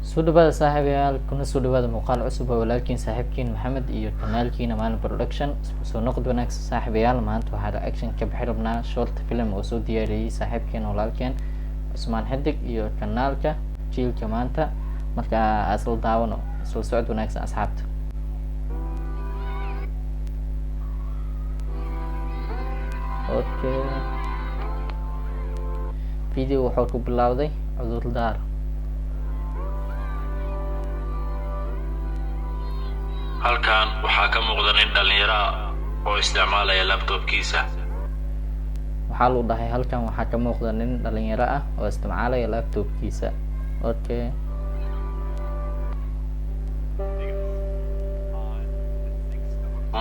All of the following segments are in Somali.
soo dhawaada saaxiibayaal kuna soo dhawaada muuqaal cusub oo walaalkiin saaxiibkiin maxamed iyo kanaalkiina maalin production soo noqod wanaagsan saaxiibayaal maanta waxaa reaction ka bixi rabnaa short film oo soo diyaariyay saaxiibkiin walaalkeen Cusmaan Xidig iyo kanaalka jiilka maanta marka asal daawano soo socod wanaagsan asxaabta okay video wuxuu ku bilowday cudurdaar halkan waxaa ka muuqda nin dhalinyaro ah oo isticmaalaya laptopkiisa. waxaa loo dhahay halkan waxaa ka muuqda nin dhalinyaro ah oo isticmaalaya laptopkiisa. Okay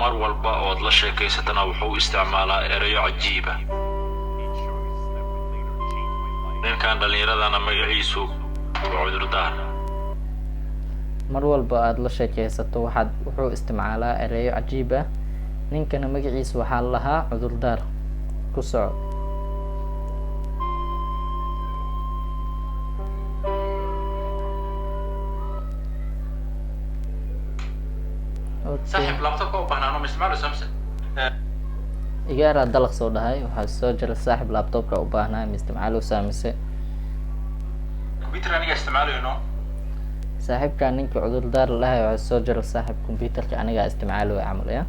mar walba ood la sheekaysatana wuxuu isticmaalaa erayo cajiib ah. ninkan dhalinyaradana magaciisu waa cudurdaar. mar walba aad la sheekaysato wuxuu isticmaalaa erayo cajiib ah. ninkana magaciisa waxaa la lahaa cudurdaar. ku soco. صاحب لابتوبka u baahnaan ma isticmaalo Samsung igaara dalaq soo dhahay waxaa soo jira saaxib laptopka u baahnaa ma isticmaalo Samsung computer aniga isticmaalayo saaxibka ninka cudurdaar lahaay waxaa soo jira saaxib computerka aniga isticmaalo camal ya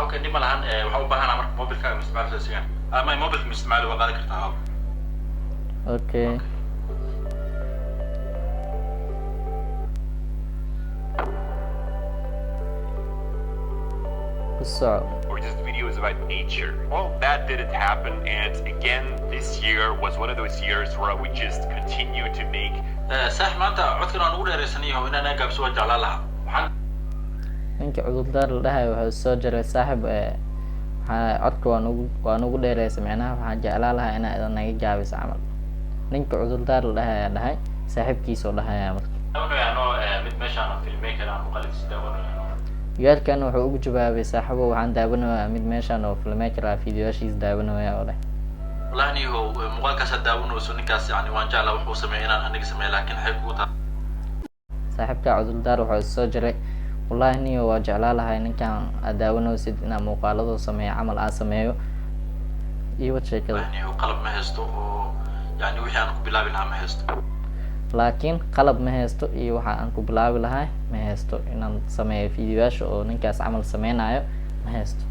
okay nima lahan waxa u baahnaa marka mobilka ma isticmaalo sigan ama mobilka ma isticmaalo waa qaadi kartaa okay or this video is about nature. Well, that didn't happen, and again, this year was one of those years where we just continue to make. صح ما أنت عدك أنا أقول رسنيه وإن أنا قبل سوى جلالها. ninka cudurdaar lahaay waxaa soo jiray saaxib codka waan ugu dheereysa macnaha waxaan jeclaan lahaa inaa idan naga jaabiso camal. ninka cudurdaar lahaay dhahay saaxibkiisa oo dhahay marka mid meeshaan filmmaker aan muqallid sidaawanayo yaalkan wuxuu ugu jawaabay saaxiibo waxaan daawanayaa mid meeshaan oo filmmaker ah fiidiyoashiis daawanaya oo leh wallahi niyo muuqaalkaas daawanayso ninkaas yani waan jeclaa wuxuu sameeyay inaan aniga sameeyo laakiin xay ku taa saaxiibka cudurdaar wuxuu soo jiray wallahi niyo waa jeclaa lahay ninkan daawanaysid inaan muuqaalada sameeyo camal aan sameeyo iyo wad sheekada niyo qalab ma haysto oo yani wixii aan ku bilaabi lahaa ma haysto laakiin qalab ma haysto iyo waxa aan ku bilaabi lahaa ma haysto inaan sameeyo fiidiyoasha oo ninkaas camal sameynayo ma haysto.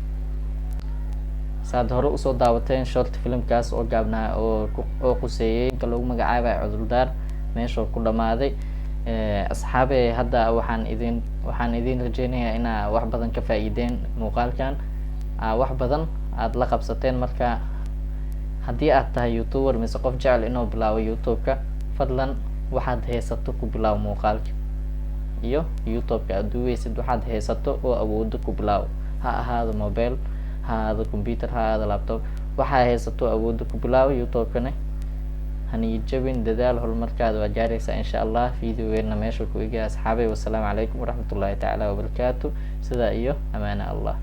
saad hore usoo daawateen short filmkaas oo gaabnaa oo quseeyay inka lagu magacaabay cudurdaar meesha ku dhamaaday. asxaabe hadda waxaan idin rajeynayaa inaa wax badan ka faa'iideen muuqaalkan wax badan aad la qabsateen. marka haddii aad tahay youtuber mise qof jecel inuu bilaabo youtube-ka fadlan waxaad haysato ku bilaabo muuqaalka iyo youtube-ka aad duweysid waxaad haysato oo awoodo ku bilaabo ha ahaado mobile ha ahaado computer ha ahaado laptop waxaa haysato awoodo ku bilaabo youtube-kana hani jabin dadaal horumarkaada waa gaaraysaa insha allah. videogeena meesha ku eegaya asxaabay wassalaamu calaykum waraxmatullaahi tacaala wabarakaatu. sidaa iyo amaana allah.